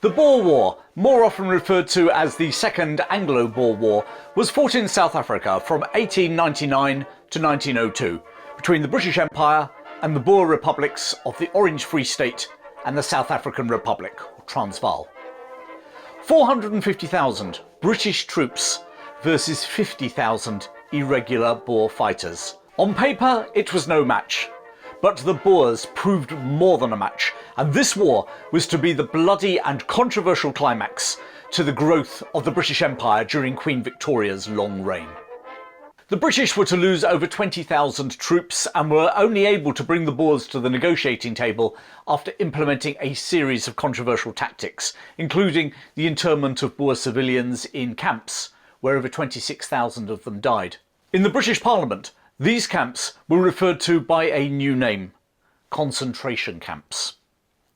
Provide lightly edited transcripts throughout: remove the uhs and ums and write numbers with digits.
The Boer War, more often referred to as the Second Anglo-Boer War, was fought in South Africa from 1899 to 1902 between the British Empire and the Boer republics of the Orange Free State and the South African Republic, or Transvaal. 450,000 British troops versus 50,000 irregular Boer fighters. On paper, it was no match. But the Boers proved more than a match, and this war was to be the bloody and controversial climax to the growth of the British Empire during Queen Victoria's long reign. The British were to lose over 20,000 troops and were only able to bring the Boers to the negotiating table after implementing a series of controversial tactics, including the internment of Boer civilians in camps, where over 26,000 of them died. In the British Parliament, these camps were referred to by a new name: concentration camps.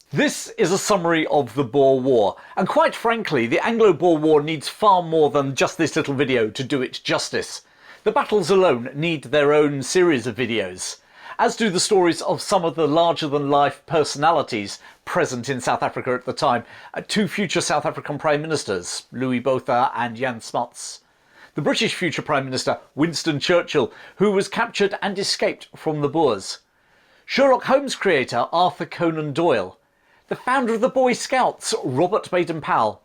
This is a summary of the Boer War, and quite frankly, the Anglo-Boer War needs far more than just this little video to do it justice. The battles alone need their own series of videos, as do the stories of some of the larger-than-life personalities present in South Africa at the time, two future South African Prime Ministers, Louis Botha and Jan Smuts. The British future Prime Minister, Winston Churchill, who was captured and escaped from the Boers. Sherlock Holmes creator Arthur Conan Doyle. The founder of the Boy Scouts, Robert Baden-Powell.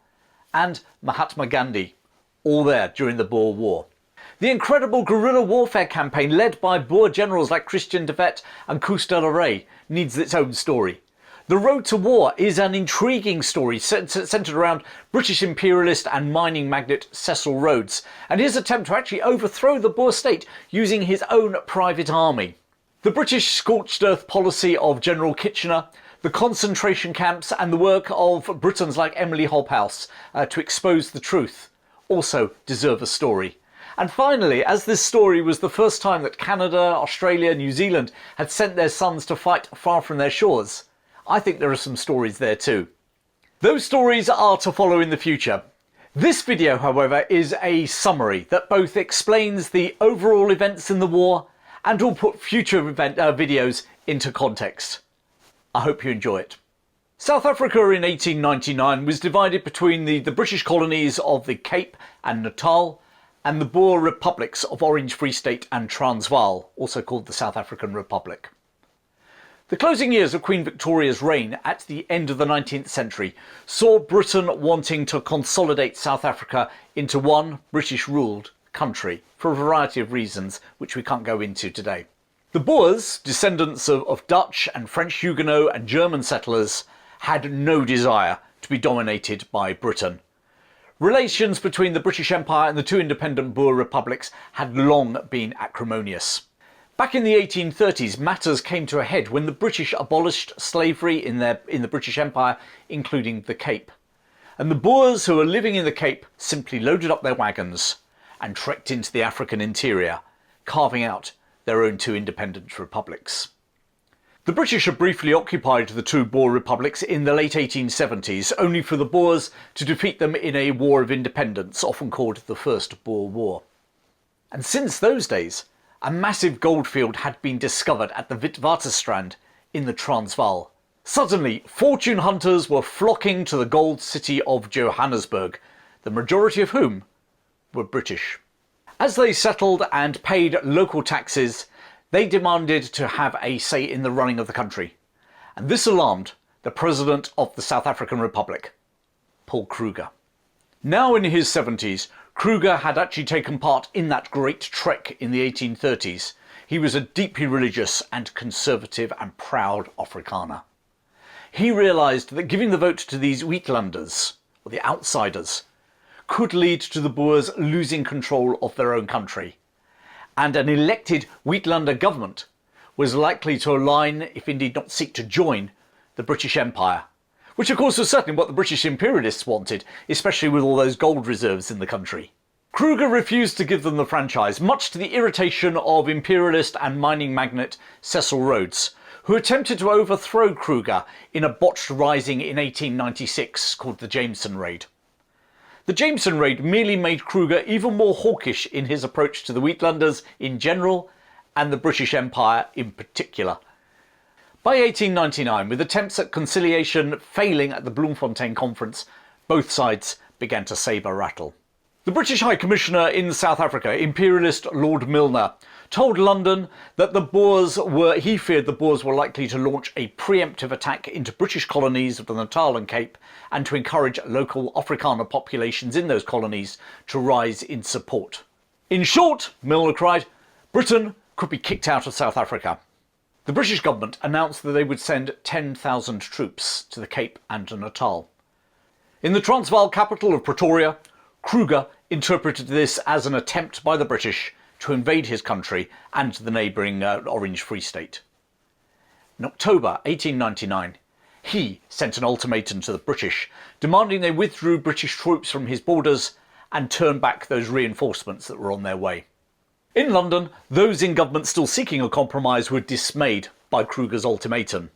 And Mahatma Gandhi, all there during the Boer War. The incredible guerrilla warfare campaign led by Boer generals like Christian de Wet and Koos de la Rey needs its own story. The Road to War is an intriguing story centred around British imperialist and mining magnate Cecil Rhodes and his attempt to actually overthrow the Boer state using his own private army. The British scorched earth policy of General Kitchener, the concentration camps and the work of Britons like Emily Hobhouse to expose the truth also deserve a story. And finally, as this story was the first time that Canada, Australia, New Zealand had sent their sons to fight far from their shores, I think there are some stories there too. Those stories are to follow in the future. This video, however, is a summary that both explains the overall events in the war and will put future videos into context. I hope you enjoy it. South Africa in 1899 was divided between the British colonies of the Cape and Natal and the Boer republics of Orange Free State and Transvaal, also called the South African Republic. The closing years of Queen Victoria's reign at the end of the 19th century saw Britain wanting to consolidate South Africa into one British-ruled country for a variety of reasons which we can't go into today. The Boers, descendants of Dutch and French Huguenot and German settlers, had no desire to be dominated by Britain. Relations between the British Empire and the two independent Boer republics had long been acrimonious. Back in the 1830s, matters came to a head when the British abolished slavery in the British Empire, including the Cape. And the Boers who were living in the Cape simply loaded up their wagons and trekked into the African interior, carving out their own two independent republics. The British had briefly occupied the two Boer republics in the late 1870s, only for the Boers to defeat them in a war of independence, often called the First Boer War. And since those days, a massive goldfield had been discovered at the Witwatersrand in the Transvaal. Suddenly, fortune hunters were flocking to the gold city of Johannesburg, the majority of whom were British. As they settled and paid local taxes, they demanded to have a say in the running of the country. And this alarmed the President of the South African Republic, Paul Kruger. Now in his 70s, Kruger had actually taken part in that great trek in the 1830s. He was a deeply religious and conservative and proud Afrikaner. He realised that giving the vote to these Uitlanders, or the outsiders, could lead to the Boers losing control of their own country. And an elected Uitlander government was likely to align, if indeed not seek to join, the British Empire. Which of course was certainly what the British imperialists wanted, especially with all those gold reserves in the country. Kruger refused to give them the franchise, much to the irritation of imperialist and mining magnate Cecil Rhodes, who attempted to overthrow Kruger in a botched rising in 1896 called the Jameson Raid. The Jameson Raid merely made Kruger even more hawkish in his approach to the Uitlanders in general and the British Empire in particular. By 1899, with attempts at conciliation failing at the Bloemfontein Conference, both sides began to sabre-rattle. The British High Commissioner in South Africa, Imperialist Lord Milner, told London that he feared the Boers were likely to launch a preemptive attack into British colonies of the Natal and Cape, and to encourage local Afrikaner populations in those colonies to rise in support. In short, Milner cried, Britain could be kicked out of South Africa. The British government announced that they would send 10,000 troops to the Cape and to Natal. In the Transvaal capital of Pretoria, Kruger interpreted this as an attempt by the British to invade his country and the neighbouring Orange Free State. In October 1899, he sent an ultimatum to the British, demanding they withdrew British troops from his borders and turn back those reinforcements that were on their way. In London, those in government still seeking a compromise were dismayed by Kruger's ultimatum.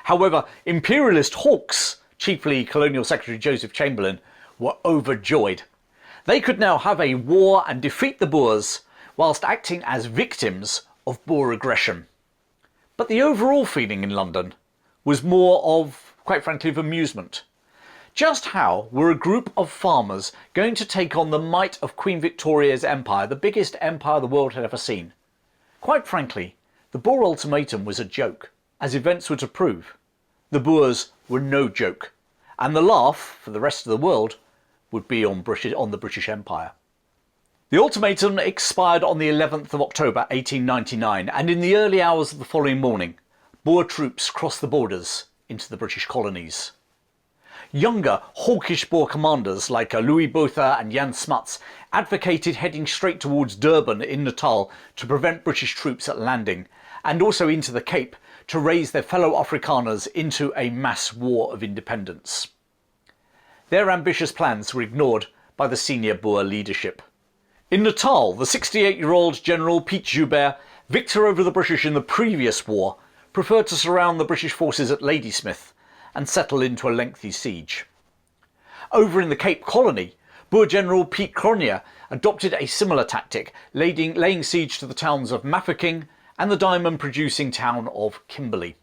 However, imperialist hawks, chiefly Colonial Secretary Joseph Chamberlain, were overjoyed. They could now have a war and defeat the Boers whilst acting as victims of Boer aggression. But the overall feeling in London was more of, quite frankly, of amusement. Just how were a group of farmers going to take on the might of Queen Victoria's empire, the biggest empire the world had ever seen? Quite frankly, the Boer ultimatum was a joke, as events were to prove. The Boers were no joke, and the laugh for the rest of the world would be on the British Empire. The ultimatum expired on the 11th of October 1899, and in the early hours of the following morning, Boer troops crossed the borders into the British colonies. Younger, hawkish Boer commanders like Louis Botha and Jan Smuts advocated heading straight towards Durban in Natal to prevent British troops at landing, and also into the Cape to raise their fellow Afrikaners into a mass war of independence. Their ambitious plans were ignored by the senior Boer leadership. In Natal, the 68-year-old General Piet Joubert, victor over the British in the previous war, preferred to surround the British forces at Ladysmith and settle into a lengthy siege. Over in the Cape Colony, Boer General Piet Cronje adopted a similar tactic, laying siege to the towns of Mafeking and the diamond-producing town of Kimberley.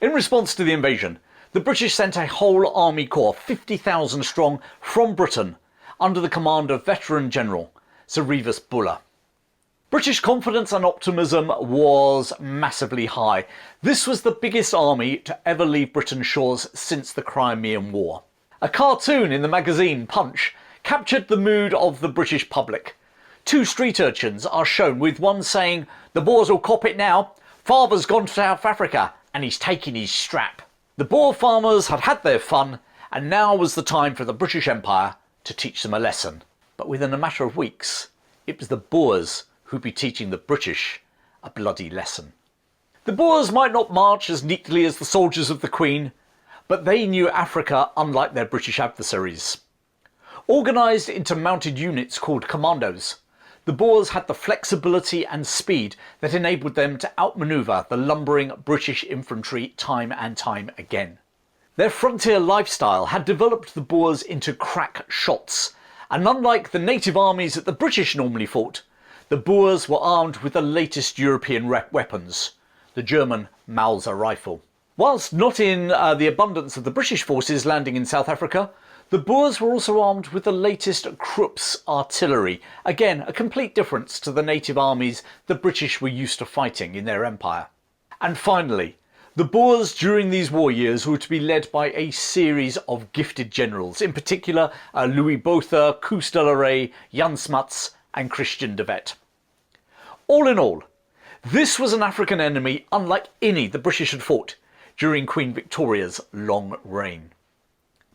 In response to the invasion, the British sent a whole army corps, 50,000 strong, from Britain, under the command of veteran General Sir Reeves Buller. British confidence and optimism was massively high. This was the biggest army to ever leave Britain's shores since the Crimean War. A cartoon in the magazine Punch captured the mood of the British public. Two street urchins are shown, with one saying, "The Boers will cop it now. Father's gone to South Africa and he's taking his strap." The Boer farmers had had their fun, and now was the time for the British Empire to teach them a lesson. But within a matter of weeks, it was the Boers who'd be teaching the British a bloody lesson. The Boers might not march as neatly as the soldiers of the Queen, but they knew Africa unlike their British adversaries. Organised into mounted units called Commandos, the Boers had the flexibility and speed that enabled them to outmanoeuvre the lumbering British infantry time and time again. Their frontier lifestyle had developed the Boers into crack shots, and unlike the native armies that the British normally fought, the Boers were armed with the latest European weapons, the German Mauser rifle. Whilst not in the abundance of the British forces landing in South Africa, the Boers were also armed with the latest Krupp's artillery, again a complete difference to the native armies the British were used to fighting in their empire. And finally, the Boers during these war years were to be led by a series of gifted generals, in particular Louis Botha, Koos de la Rey, Jan Smuts and Christian de Wet. All in all, this was an African enemy unlike any the British had fought during Queen Victoria's long reign.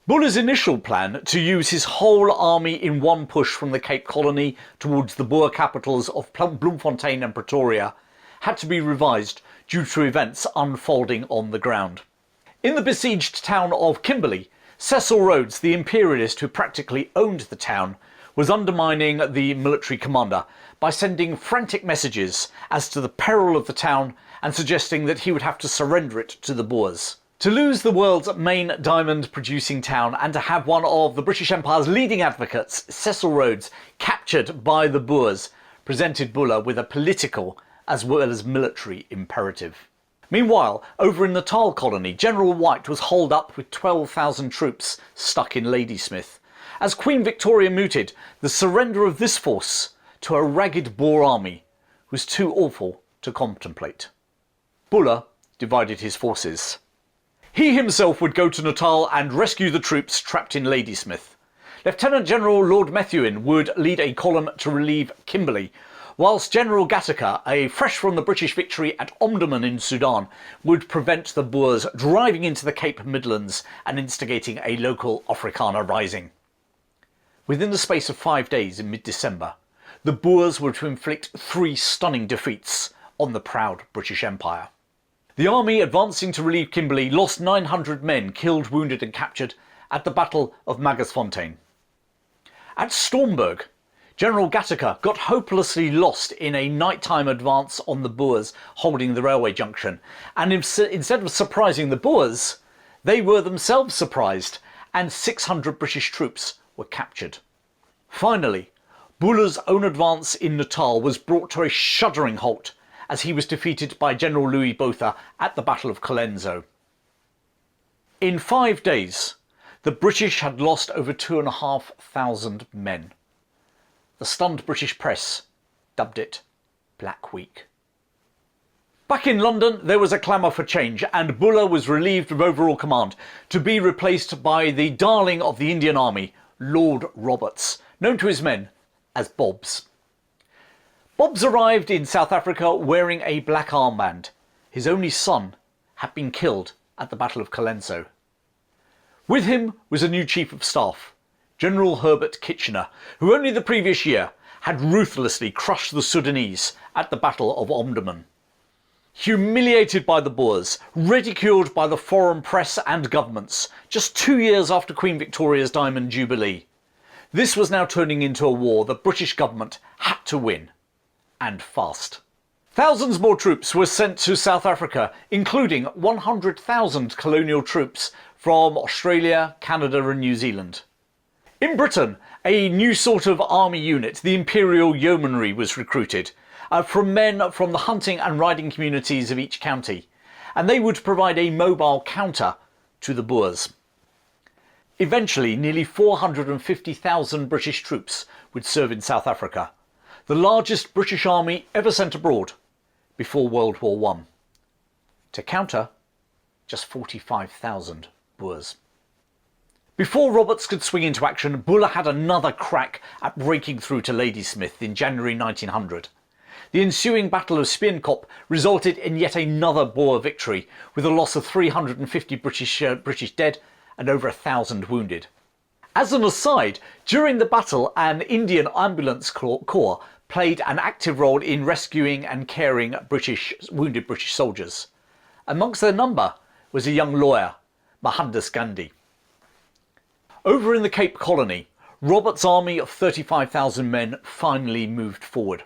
Buller's initial plan to use his whole army in one push from the Cape Colony towards the Boer capitals of Bloemfontein and Pretoria had to be revised due to events unfolding on the ground. In the besieged town of Kimberley, Cecil Rhodes, the imperialist who practically owned the town, was undermining the military commander by sending frantic messages as to the peril of the town and suggesting that he would have to surrender it to the Boers. To lose the world's main diamond-producing town and to have one of the British Empire's leading advocates, Cecil Rhodes, captured by the Boers, presented Buller with a political as well as military imperative. Meanwhile, over in Natal colony, General White was holed up with 12,000 troops stuck in Ladysmith. As Queen Victoria mooted, the surrender of this force to a ragged Boer army was too awful to contemplate. Buller divided his forces. He himself would go to Natal and rescue the troops trapped in Ladysmith. Lieutenant General Lord Methuen would lead a column to relieve Kimberley, whilst General Gattaca, fresh from the British victory at Omdurman in Sudan, would prevent the Boers driving into the Cape Midlands and instigating a local Afrikaner rising. Within the space of 5 days in mid-December, the Boers were to inflict 3 stunning defeats on the proud British Empire. The army advancing to relieve Kimberley lost 900 men killed, wounded and captured at the Battle of Magersfontein. At Stormberg, General Gattaca got hopelessly lost in a nighttime advance on the Boers holding the railway junction, and instead of surprising the Boers, they were themselves surprised, and 600 British troops were captured. Finally, Buller's own advance in Natal was brought to a shuddering halt as he was defeated by General Louis Botha at the Battle of Colenso. In 5 days, the British had lost over 2,500 men. The stunned British press dubbed it Black Week. Back in London, there was a clamour for change, and Buller was relieved of overall command to be replaced by the darling of the Indian Army, Lord Roberts, known to his men as Bobs. Bobs arrived in South Africa wearing a black armband. His only son had been killed at the Battle of Colenso. With him was a new Chief of Staff, General Herbert Kitchener, who only the previous year had ruthlessly crushed the Sudanese at the Battle of Omdurman. Humiliated by the Boers, ridiculed by the foreign press and governments, just 2 years after Queen Victoria's Diamond Jubilee, this was now turning into a war the British government had to win, and fast. Thousands more troops were sent to South Africa, including 100,000 colonial troops from Australia, Canada and New Zealand. In Britain, a new sort of army unit, the Imperial Yeomanry, was recruited from men from the hunting and riding communities of each county, and they would provide a mobile counter to the Boers. Eventually, nearly 450,000 British troops would serve in South Africa, the largest British army ever sent abroad before World War I, to counter just 45,000 Boers. Before Roberts could swing into action, Buller had another crack at breaking through to Ladysmith in January 1900. The ensuing Battle of Spion Kop resulted in yet another Boer victory, with a loss of 350 British dead and over 1,000 wounded. As an aside, during the battle, an Indian ambulance corps played an active role in rescuing and caring wounded British soldiers. Amongst their number was a young lawyer, Mohandas Gandhi. Over in the Cape Colony, Roberts' army of 35,000 men finally moved forward.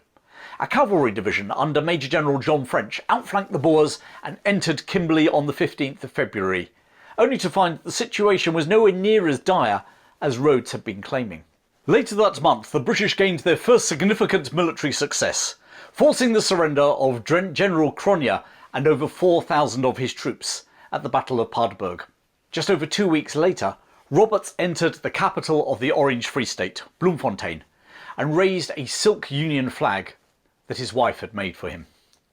A cavalry division under Major General John French outflanked the Boers and entered Kimberley on the 15th of February, only to find that the situation was nowhere near as dire as Rhodes had been claiming. Later that month, the British gained their first significant military success, forcing the surrender of General Cronje and over 4,000 of his troops at the Battle of Paardeberg. Just over 2 weeks later, Roberts entered the capital of the Orange Free State, Bloemfontein, and raised a silk Union flag that his wife had made for him.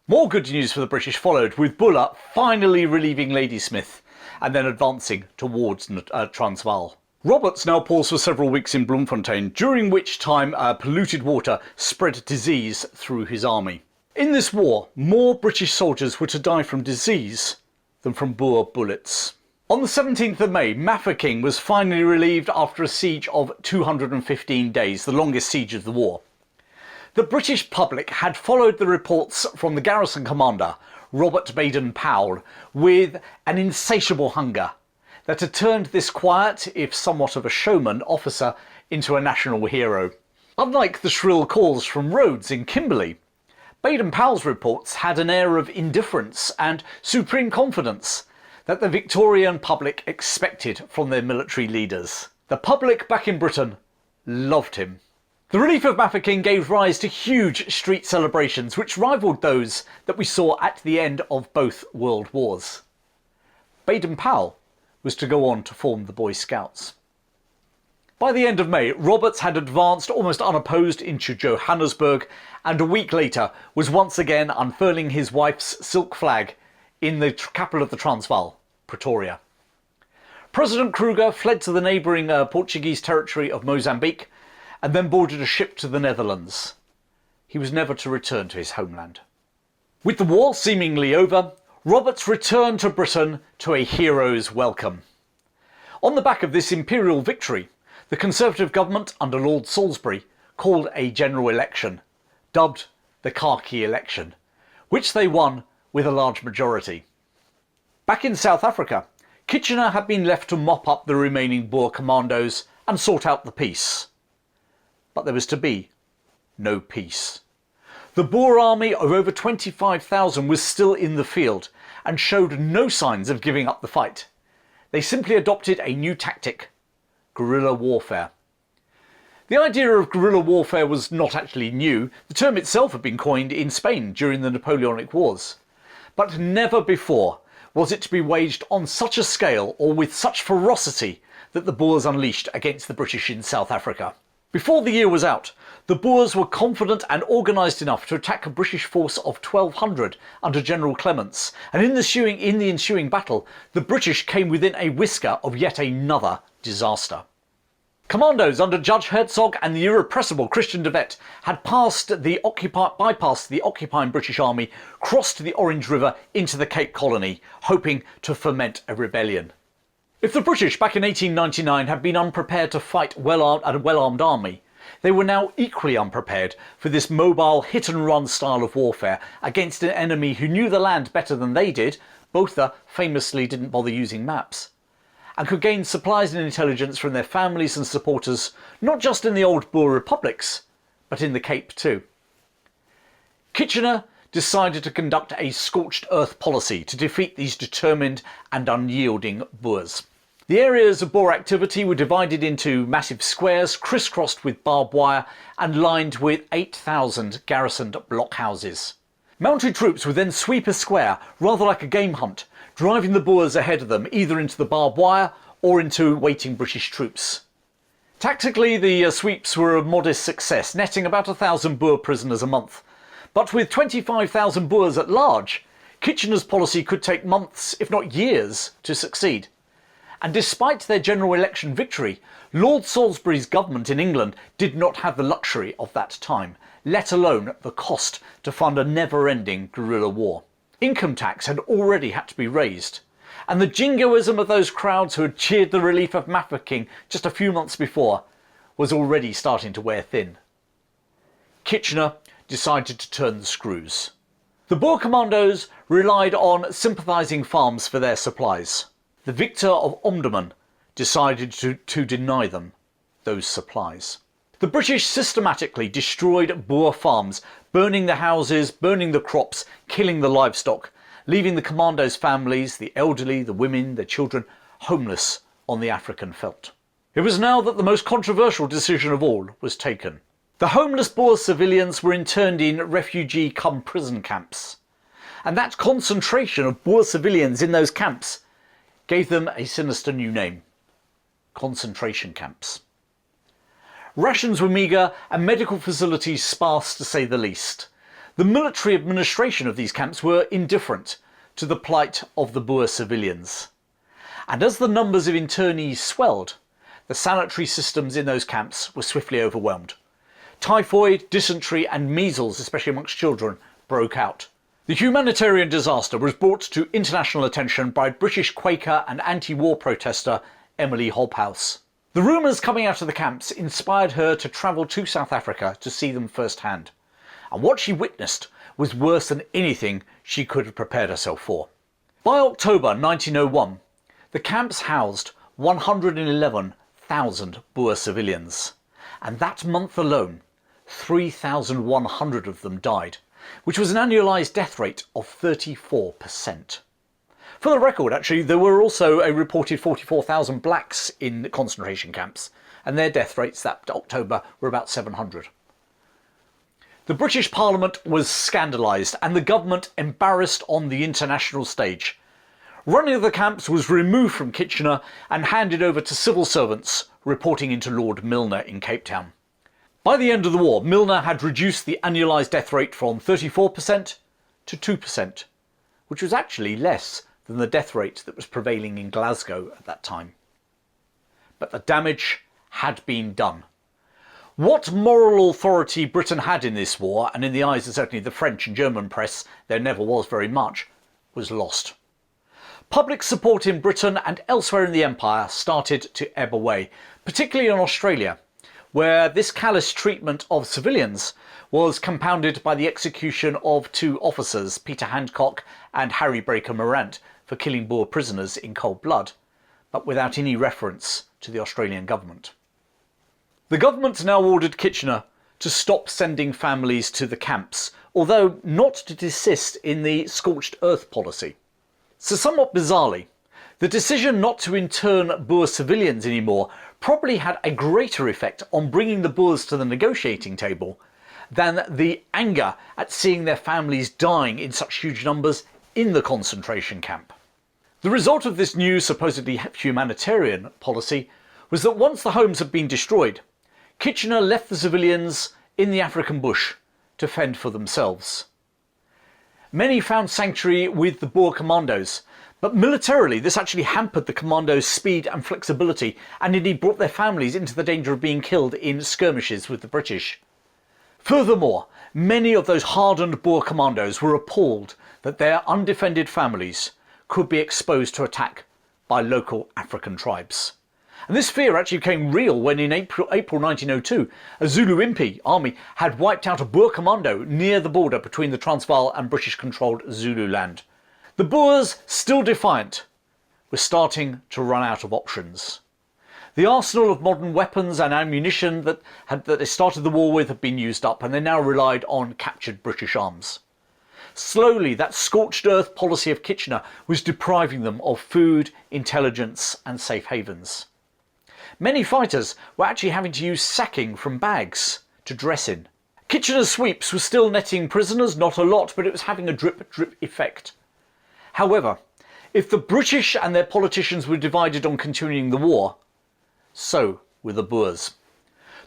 More good news for the British followed, with Buller finally relieving Ladysmith and then advancing towards Transvaal. Roberts now paused for several weeks in Bloemfontein, during which time polluted water spread disease through his army. In this war, more British soldiers were to die from disease than from Boer bullets. On the 17th of May, Mafeking was finally relieved after a siege of 215 days, the longest siege of the war. The British public had followed the reports from the garrison commander, Robert Baden-Powell, with an insatiable hunger that had turned this quiet, if somewhat of a showman, officer into a national hero. Unlike the shrill calls from Rhodes in Kimberley, Baden-Powell's reports had an air of indifference and supreme confidence that the Victorian public expected from their military leaders. The public back in Britain loved him. The relief of Mafeking gave rise to huge street celebrations which rivalled those that we saw at the end of both World Wars. Baden-Powell was to go on to form the Boy Scouts. By the end of May, Roberts had advanced almost unopposed into Johannesburg, and a week later was once again unfurling his wife's silk flag in the capital of the Transvaal, Pretoria. President Kruger fled to the neighbouring Portuguese territory of Mozambique and then boarded a ship to the Netherlands. He was never to return to his homeland. With the war seemingly over, Roberts returned to Britain to a hero's welcome. On the back of this imperial victory, the Conservative government under Lord Salisbury called a general election, dubbed the Khaki election, which they won with a large majority. Back in South Africa, Kitchener had been left to mop up the remaining Boer Commandos and sort out the peace. But there was to be no peace. The Boer army of over 25,000 was still in the field and showed no signs of giving up the fight. They simply adopted a new tactic: guerrilla warfare. The idea of guerrilla warfare was not actually new. The term itself had been coined in Spain during the Napoleonic Wars. But never before was it to be waged on such a scale or with such ferocity that the Boers unleashed against the British in South Africa. Before the year was out, the Boers were confident and organised enough to attack a British force of 1,200 under General Clements, and in the ensuing battle, the British came within a whisker of yet another disaster. Commandos under Judge Hertzog and the irrepressible Christian de Wet had bypassed the occupying British army, crossed the Orange River into the Cape Colony, hoping to foment a rebellion. If the British back in 1899 had been unprepared to fight a well-armed army, they were now equally unprepared for this mobile hit-and-run style of warfare against an enemy who knew the land better than they did. Botha famously didn't bother using maps, and could gain supplies and intelligence from their families and supporters, not just in the old Boer republics, but in the Cape too. Kitchener decided to conduct a scorched earth policy to defeat these determined and unyielding Boers. The areas of Boer activity were divided into massive squares, crisscrossed with barbed wire and lined with 8,000 garrisoned blockhouses. Mounted troops would then sweep a square, rather like a game hunt, driving the Boers ahead of them, either into the barbed wire or into waiting British troops. Tactically, the sweeps were a modest success, netting about 1,000 Boer prisoners a month. But with 25,000 Boers at large, Kitchener's policy could take months, if not years, to succeed. And despite their general election victory, Lord Salisbury's government in England did not have the luxury of that time, let alone the cost to fund a never-ending guerrilla war. Income tax had already had to be raised, and the jingoism of those crowds who had cheered the relief of Mafeking just a few months before was already starting to wear thin. Kitchener decided to turn the screws. The Boer Commandos relied on sympathising farms for their supplies. The victor of Omdurman decided to deny them those supplies. The British systematically destroyed Boer farms, burning the houses, burning the crops, killing the livestock, leaving the commandos' families, the elderly, the women, their children, homeless on the African veldt. It was now that the most controversial decision of all was taken. The homeless Boer civilians were interned in refugee-cum-prison camps, and that concentration of Boer civilians in those camps gave them a sinister new name: concentration camps. Rations were meagre and medical facilities sparse, to say the least. The military administration of these camps were indifferent to the plight of the Boer civilians. And as the numbers of internees swelled, the sanitary systems in those camps were swiftly overwhelmed. Typhoid, dysentery and measles, especially amongst children, broke out. The humanitarian disaster was brought to international attention by British Quaker and anti-war protester Emily Hobhouse. The rumours coming out of the camps inspired her to travel to South Africa to see them firsthand, and what she witnessed was worse than anything she could have prepared herself for. By October 1901, the camps housed 111,000 Boer civilians, and that month alone, 3,100 of them died, which was an annualised death rate of 34%. For the record, actually, there were also a reported 44,000 blacks in concentration camps, and their death rates that October were about 700. The British Parliament was scandalised and the government embarrassed on the international stage. Running of the camps was removed from Kitchener and handed over to civil servants reporting into Lord Milner in Cape Town. By the end of the war, Milner had reduced the annualised death rate from 34% to 2%, which was actually less than the death rate that was prevailing in Glasgow at that time. But the damage had been done. What moral authority Britain had in this war, and in the eyes of certainly the French and German press there never was very much, was lost. Public support in Britain and elsewhere in the Empire started to ebb away, particularly in Australia, where this callous treatment of civilians was compounded by the execution of two officers, Peter Handcock and Harry Breaker Morant, for killing Boer prisoners in cold blood, but without any reference to the Australian government. The government now ordered Kitchener to stop sending families to the camps, although not to desist in the scorched earth policy. So somewhat bizarrely, the decision not to intern Boer civilians anymore probably had a greater effect on bringing the Boers to the negotiating table than the anger at seeing their families dying in such huge numbers in the concentration camp. The result of this new supposedly humanitarian policy was that once the homes had been destroyed, Kitchener left the civilians in the African bush to fend for themselves. Many found sanctuary with the Boer Commandos, but militarily this actually hampered the Commandos' speed and flexibility, and indeed brought their families into the danger of being killed in skirmishes with the British. Furthermore, many of those hardened Boer Commandos were appalled that their undefended families could be exposed to attack by local African tribes. And this fear actually became real when in April 1902, a Zulu Impi army had wiped out a Boer commando near the border between the Transvaal and British-controlled Zululand. The Boers, still defiant, were starting to run out of options. The arsenal of modern weapons and ammunition that they started the war with had been used up, and they now relied on captured British arms. Slowly, that scorched earth policy of Kitchener was depriving them of food, intelligence and safe havens. Many fighters were actually having to use sacking from bags to dress in. Kitchener's sweeps were still netting prisoners, not a lot, but it was having a drip-drip effect. However, if the British and their politicians were divided on continuing the war, so were the Boers.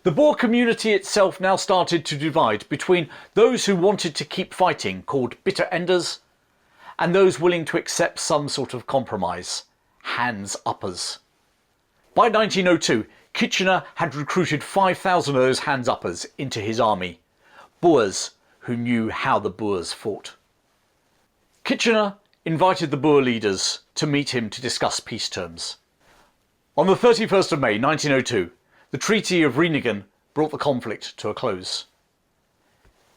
The Boer community itself now started to divide between those who wanted to keep fighting, called bitter enders, and those willing to accept some sort of compromise, hands-uppers. By 1902, Kitchener had recruited 5,000 of those hands-uppers into his army, Boers who knew how the Boers fought. Kitchener invited the Boer leaders to meet him to discuss peace terms. On the 31st of May 1902, the Treaty of Reneghan brought the conflict to a close.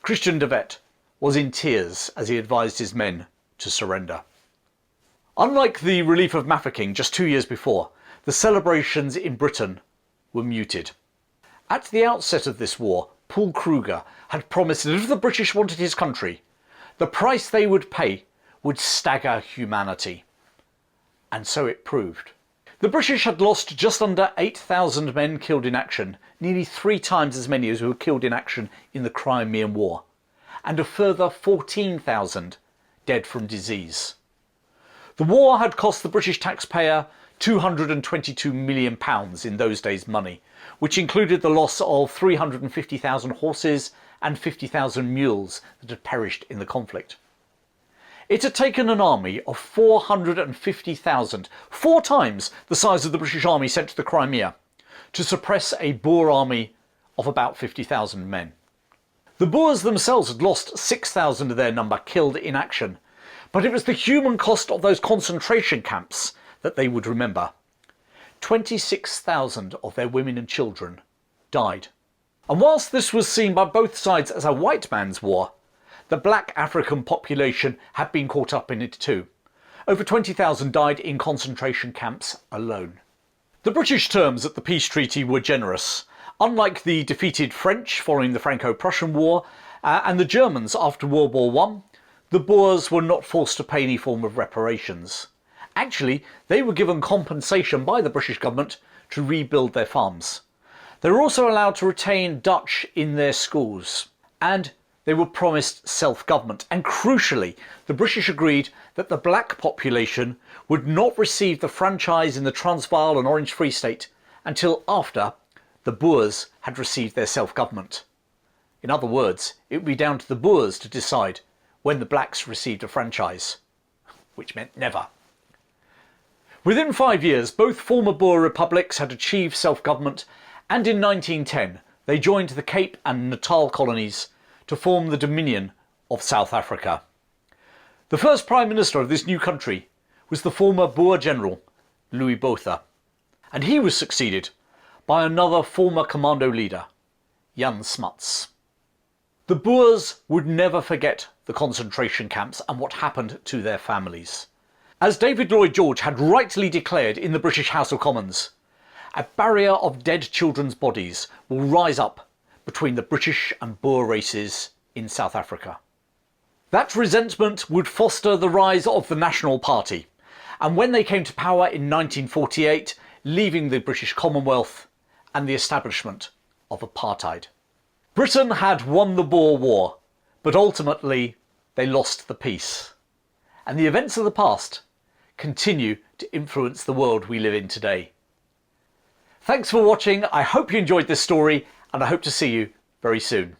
Christian de Wet was in tears as he advised his men to surrender. Unlike the relief of Mafeking just 2 years before, the celebrations in Britain were muted. At the outset of this war, Paul Kruger had promised that if the British wanted his country, the price they would pay would stagger humanity. And so it proved. The British had lost just under 8,000 men killed in action, nearly 3 times as many as were killed in action in the Crimean War, and a further 14,000 dead from disease. The war had cost the British taxpayer £222 million in those days' money, which included the loss of 350,000 horses and 50,000 mules that had perished in the conflict. It had taken an army of 450,000, 4 times the size of the British army sent to the Crimea, to suppress a Boer army of about 50,000 men. The Boers themselves had lost 6,000 of their number killed in action, but it was the human cost of those concentration camps that they would remember. 26,000 of their women and children died. And whilst this was seen by both sides as a white man's war, the black African population had been caught up in it too. Over 20,000 died in concentration camps alone. The British terms at the peace treaty were generous. Unlike the defeated French following the Franco-Prussian War and the Germans after World War I, the Boers were not forced to pay any form of reparations. Actually, they were given compensation by the British government to rebuild their farms. They were also allowed to retain Dutch in their schools, and they were promised self-government. And crucially, the British agreed that the black population would not receive the franchise in the Transvaal and Orange Free State until after the Boers had received their self-government. In other words, it would be down to the Boers to decide when the blacks received a franchise, which meant never. Within 5 years, both former Boer republics had achieved self-government, and in 1910 they joined the Cape and Natal colonies to form the Dominion of South Africa. The first Prime Minister of this new country was the former Boer General Louis Botha, and he was succeeded by another former commando leader, Jan Smuts. The Boers would never forget the concentration camps and what happened to their families. As David Lloyd George had rightly declared in the British House of Commons, a barrier of dead children's bodies will rise up between the British and Boer races in South Africa. That resentment would foster the rise of the National Party, and when they came to power in 1948, leaving the British Commonwealth and the establishment of apartheid. Britain had won the Boer War, but ultimately they lost the peace. And the events of the past continue to influence the world we live in today. Thanks for watching. I hope you enjoyed this story, and I hope to see you very soon.